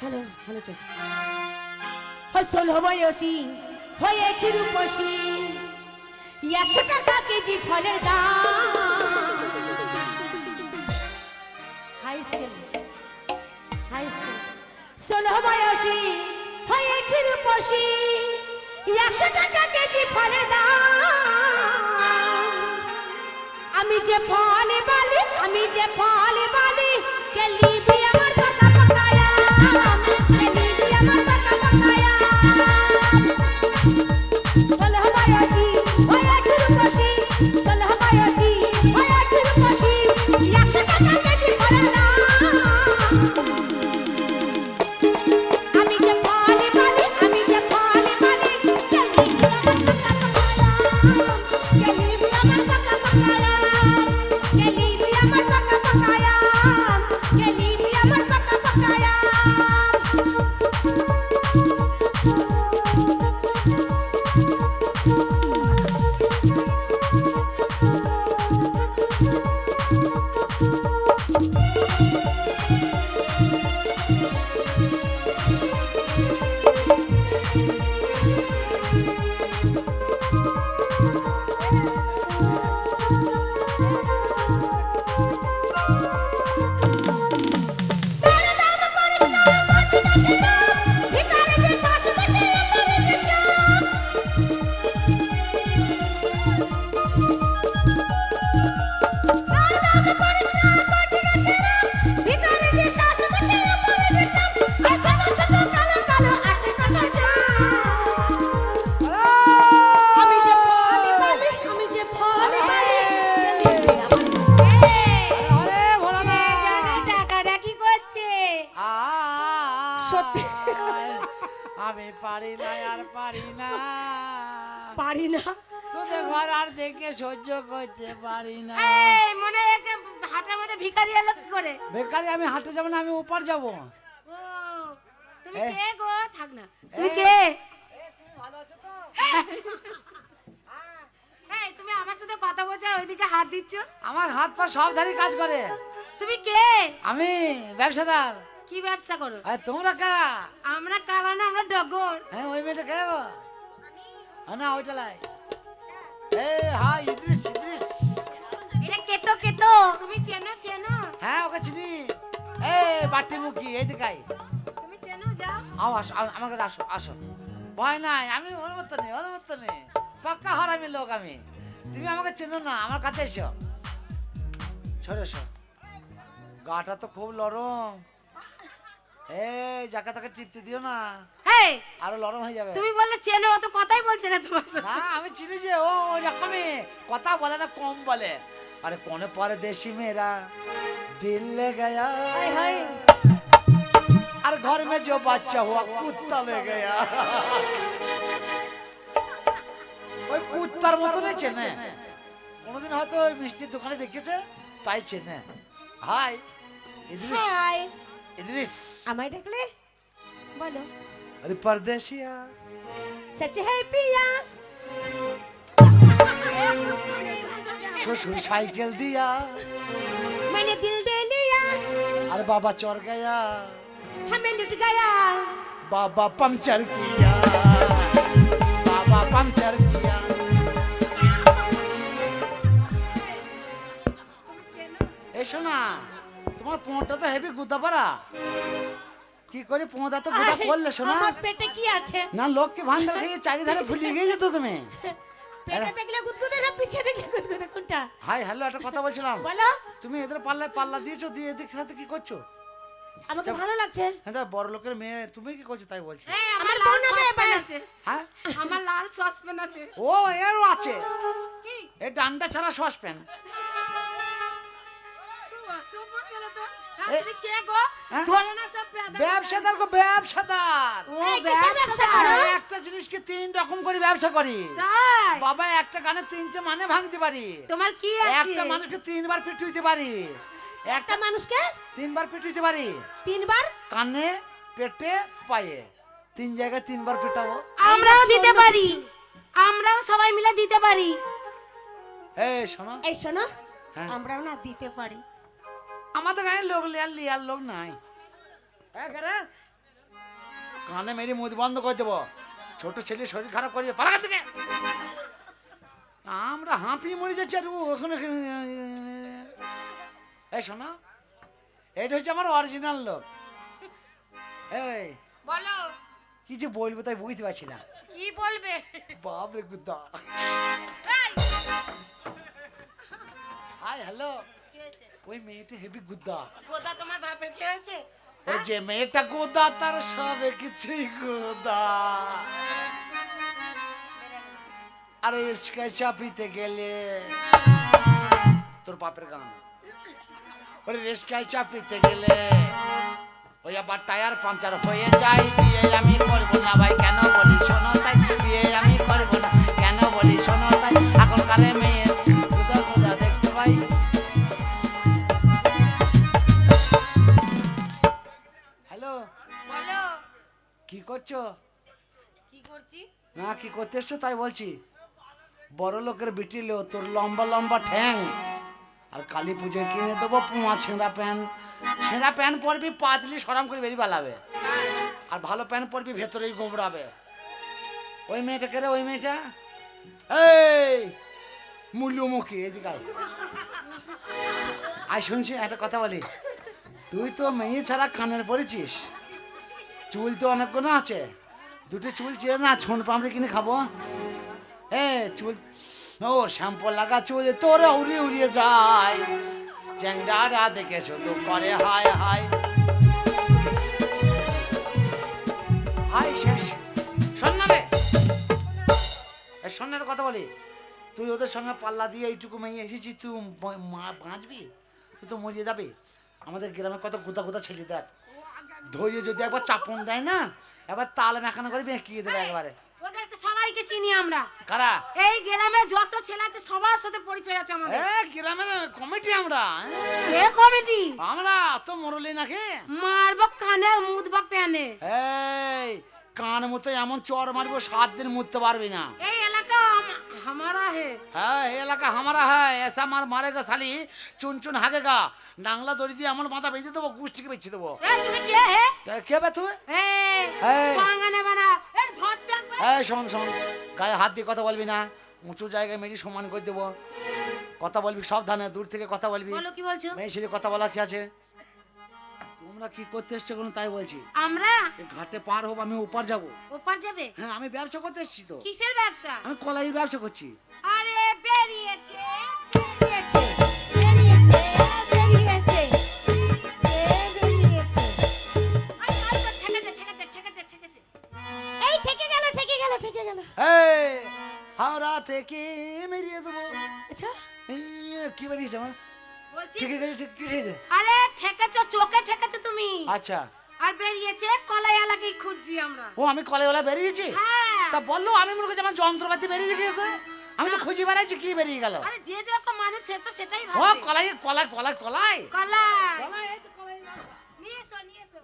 Hello hello চল ফসল বয়সী হয়েছে রূপসী 100 টাকা কেজি ফলের দাম হাই স্কুল ষোলো বয়সী হয়েছে রূপসী 100 টাকা কেজি ফলের দাম আমি যে ফল বালি গেলিবি আমার পাকা পাকায়া গেলিবি আমার পাকা পাকায়া ষোলো বয়সী হয়েছে রূপসী 100 টাকা কেজি ফলের দাম আমি পারি না আর পারি না তোদের ঘর আর দেখে সহ্য করতে পারি না। এই মনে রেখে হাটের মধ্যে ভিখারি এলো কি করে? বেকারি আমি হাটে যাব না, আমি ওপার যাব। ও তুমি কে গো? থাক না, তুমি কে? তুমি ভালো আছো তো? এই তুমি আমার সাথে কথা বলছো আর ওইদিকে হাত দিচ্ছ। আমার হাত পা সব ধারে কাজ করে। তুমি কে? আমি ব্যবসাদার। কি ব্যবসা করো? আর তোমরা কারা? আমরা কারা না, আমরা ডগর। হ্যাঁ ওই মেয়েটা কেন গো? না ওইটা লাই। এই হ্যাঁ ইদ্রিস। এটা কেতো তুমি চেনো? হ্যাঁ ওকে চিনি। এই বাটি মুখি এইদিকে আই। তুমি চেনো? যাও আসো আমার কাছে আসো ভয় নাই, আমি অনুমত নেই পাক্কা হারামি লোক আমি। তুমি আমাকে চেনো না, আমার কাছে এসো। সরে গাটা তো খুব নরম। এই যাকে তাকে টিপতে দিও না, এই আরো নরম হয়ে যাবে। তুমি বললে চেনো, অত কথাই বলছে না তোমার সাথে। না আমি চিনি যে ও ওই রকমই কথা বলে না, কম বলে। अरे कौन परदेसी मेरा दिल ले गया हाय हाय और घर में जो बच्चा हुआ कुत्ता ले गया ওই কুত্তার মতো নেই চেনে, কোনদিন হয়তো ওই মিষ্টির দোকানে দেখেছে তাই চেনে। হাই ইদ্রিস আমায় ডাকলে বলো। अरे परदेसिया सच है पिया ससुर साइकिल दिया मैंने दिल दे लिया और बाबा चढ़ गया हमें लुट गया बाबा पंचर किया এসো না, তোমার পোঁটা তো হেভি গুদা পারা। কি করে পোঁটা তো গুদা করলে শোনা? আমার পেটে কি আছে? না লক্ষ্মী ভান্ডার খেয়ে চারিধারে ফুলিয়ে গিয়ে যেত তুমি। পেটে দেখলে গুদগুদে না পিছে দেখলে গুদগুদে কোনটা? হাই হ্যালো একটা কথা বলছিলাম। বলো। তুমি এদের পাল্লা দিয়েছো, দিয়ে এদের সাথে কি করছো? আমাকে ভালো লাগছে। হ্যাঁ বড় লোকের মেয়ে, তুমি কি করছো তাই বলছি। এই আমার লাল সসপেন আছে। হ্যাঁ আমার লাল সসপেন আছে। ও এরও আছে কি? এই ডান্ডা ছাড়া সসপেন। অসুবিধা ছিল তো। এ- তুমি কে গো? হ্যাঁ? ধরে না সব পেদা। ব্যবসাদার গো ব্যবসাদার। ও এই কিসের ব্যবসা করো? আমি একটা জিনিসকে 3 রকম করে ব্যবসা করি। তাই? বাবা একটা গানে 3টে মানে ভাঙতে পারি। তোমার কি আছে? একটা মানুষকে 3 বার পিটুইতে পারি। একটা মানুষকে 3 বার পিটুইতে পারি। 3 বার কানে পেটে পায়ে 3 জায়গায় 3 বার পিটাবো। আমরাও দিতে পারি। আমরাও সবাই মিলে দিতে পারি। এই শোনো এই শোনো হ্যাঁ। আমরাও না দিতে পারি। আমাদের গায়ে লোক লিয়ার লোক নাই। কানে মেরে মুখ বন্ধ করে দেবো। ছোট ছেলে শরীর খারাপ করবে, পালা থেকে। আমরা হাঁপিয়ে মরে যাচ্ছি আর ও ওখানে। এই শোনো, এটা হচ্ছে আমার অরিজিনাল লোক। এই বলো কি যে বলবো তাই বুঝতে পারছি না। কি বলবে? বাপরে গুদ্দা। এই, হাই হ্যালো, কি হয়েছে? ওই মেয়েটা হেভি গুদ্দা। গোদা তোমার বাপের কি হয়েছে? ওই যে মেয়েটা গোদা তার সবে কিছুই গোদা। আর ইসকে চাপিতে গেলে তোর বাপের গান। ওরে রেস্কায় চাপিতে গেলে ওই আবার টায়ার পাঞ্চার হয়ে যায়। বিয়ে আমি করবো না ভাই, কেন বলি শোনো তাই। বিয়ে আমি করবো না, কেন বলি শোনো তাই। এখনকার মেয়ে গোদা গোদা দেখতে পাই। হ্যালো, বলো কি করছো? কি করছি? না কি করতে এসছো তাই বলছি। বড় লোকের বিটি লো, তোর লম্বা লম্বা ঠ্যাং। আর কালী পুজোয় কিনে দেবো পুমা ছেঁড়া প্যান্ট। ছেঁড়া প্যান্ট পরবি, পা দিলি সরাম করে বেরিয়ে পালাবে। আর ভালো প্যান্ট পরবি, ভেতরেই গোবড়াবে। ওই মেয়েটাকে রে, ওই মেয়েটা এই মূল্যমুখী, এদিকে আয়। আয় শুনছি একটা কথা বলি। তুই তো মেয়ে ছাড়া কানের পড়েছিস, চুল তো অনেকগুলো আছে। দুটো চুল চেয়ে না ছোন পামড়ে কিনে খাবো। চুল ও শ্যাম্পু লাগা চুল তোর উড়িয়ে উড়িয়ে যায়। চ্যাংড়ারা দেখে শুধু করে হায় হায় হায়। শেষ শোন না রে, শোনের কথা বলি। তুই ওদের সঙ্গে পাল্লা দিয়ে এইটুকু মেয়ে এসেছিস, তুই বাঁচবি? তুই তো মরিয়ে যাবি। আমাদের গ্রামে কত গুদা গুদা ছেলে দেখ, ধরিয়ে যদি একবার চাপন দেয় না, এবার তাল মেখানো করে বেঁকিয়ে দেবে একবারে। ওদেরকে সবাইকে চিনি আমরা। কারা? এই গ্রামে যত ছেলে আছে সবার সাথে পরিচয় আছে আমাদের। গ্রামের কমিটি আমরা। কে কমিটি? আমরা তো মরলি নাকি মারবো কানে মুদবা প্যানে। এই কান মতো এমন চর মারবো 7 দিন মুততে পারবি না। এই এলাকা हमारा है। হ্যাঁ এই এলাকা हमारा है। ऐसा मार मारेगा साली, चुन चुन हागेगा। नांगला दौड़ी দিয়ে আমার মাথা বেঁধে দেবো, গুষ্টিকে বেঁচে দেবো। তুমি কে হে? কে বে তুই? এই পাঙ্গানে বানা এই ধরচান। শোন শোন, গায়ে হাত দিয়ে কথা বলবি না। উঁচু জায়গায় মেরি সমান করে দেবো। কথা বলবি সাবধানে, দূর থেকে কথা বলবি। বলো কি বলছো? মেয়ে ছেলে কথা বলার কি আছে? তোমরা কি করতে এসছো কোনো তাই বলছি। আমরা এই ঘাটে পার হব, আমি ওপার যাব। ওপার যাবে? হ্যাঁ আমি ব্যবসা করতে এসেছি তো। কিসের ব্যবসা? আমি কলাইয়ের ব্যবসা করছি। আরে বেরিয়েছে বেরিয়েছে বেরিয়েছে বেরিয়েছে বেরিয়েছে। আরে কাল ঠেকেছে। এই ঠেকে গেল ঠেকে গেল ঠেকে গেল। এই হাওড়া থেকে মেরিয়ে দেবো। আচ্ছা এই কি বেরিয়েছে আমার? বলছি ঠিক আছে, ঠিক কি হয়েছে? আরে ঠেকেছো, চোখে ঠেকেছো তুমি। আচ্ছা, আর বেরিয়েছে কলাই এলাকায় খুঁজছি আমরা। ও আমি কলাইওয়ালা বেরিয়েছি? হ্যাঁ। তা বললো, আমি মনে করছি আমার যন্ত্রপাতি বেরিয়ে গিয়েছে। আমি তো খুঁজে বেড়াইছি, কি বেরিয়ে গেল? আরে যে যেরকম মানুষ সে তো সেটাই ও ভাবে। কলাই কলাই কলাই কলাই কলাই কলাই, এই তো কলাই ব্যবসা। নিয়ে এসো নিয়ে এসো।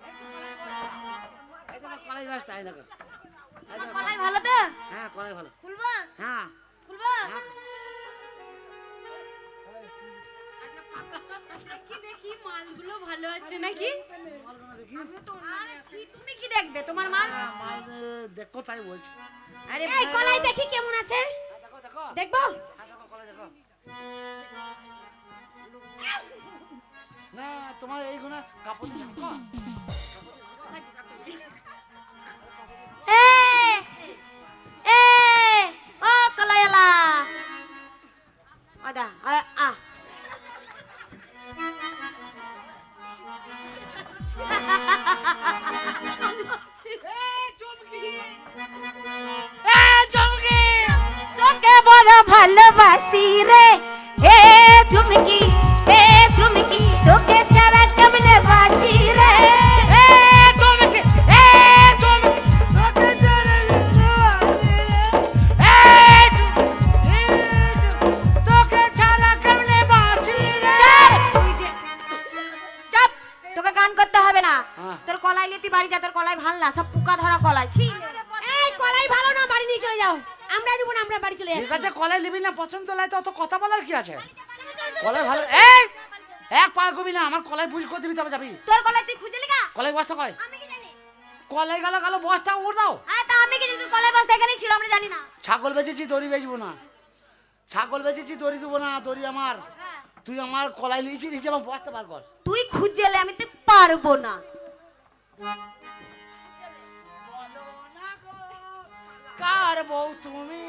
এই দেখো কলাই ব্যবসা, এই দেখো। এই দেখো, কলাই ভালো তো? হ্যাঁ কলাই ভালো। খুলবো হ্যাঁ খুলবো। হ্যাঁ। দেখি দেখি মালগুলো ভালো আছে নাকি? আরে ছি, তুমি কি দেখবে তোমার মাল? মাল দেখো তাই বলছি। আরে এই কলাই দেখি কেমন আছে। দেখো দেখো দেখবো? দেখো কলাই দেখো। না তোমার এইগুলো কাপড় দিয়ে দেখো। এ এ ও কলাইলা আদা আ তোকে বড় ভালোবাসি রে এ ঝুমকি তোকে ছাড়া কেমনে বাঁচি রে এ ঝুমকি তোকে ছাড়া তোকে ছাড়া কেমনে বাঁচি রে। চুপ তোকে গান করতে হবে না। হ্যাঁ। তোর কলাই নিয়ে তুই বাড়ি যা, তোর কলাই ভাল না, সব পোকা ধরা কলাই। ছি এই কলাই ভালো না, বাড়ি নিয়ে চলে যাও। আমরা নিব না, আমরা বাড়ি চলে ঠিক যাচ্ছি। আছে কলাই নিবি না, পছন্দ লাই তো অত কথা বলার কি আছে? চলো, চলো, চলো, কলাই চলো, ভালো। চলো। এই এক পা কবি না, আমার কলাই বুঝ করে দিবি তবে যাবি। তোর কলাই তুই খুঁজে লিগা? কলাই বস্তা কয়? আমি কি জানি? কলাই গেল গেল বস্তা উড় দাও। হ্যাঁ তা আমি কি জানি কলাই বস্তা এখানেই ছিল আমরা জানি না। ছাগল বেচেছি দড়ি বেচবো না, ছাগল বেচেছি দড়ি দেবো না, দড়ি আমার। তুই আমার কলাই নিয়েছি নিচে আমার বস্তা বার কর। তুই খুঁজে এলে আমি তো পারবো না। বলো না গো কার বউ তুমি।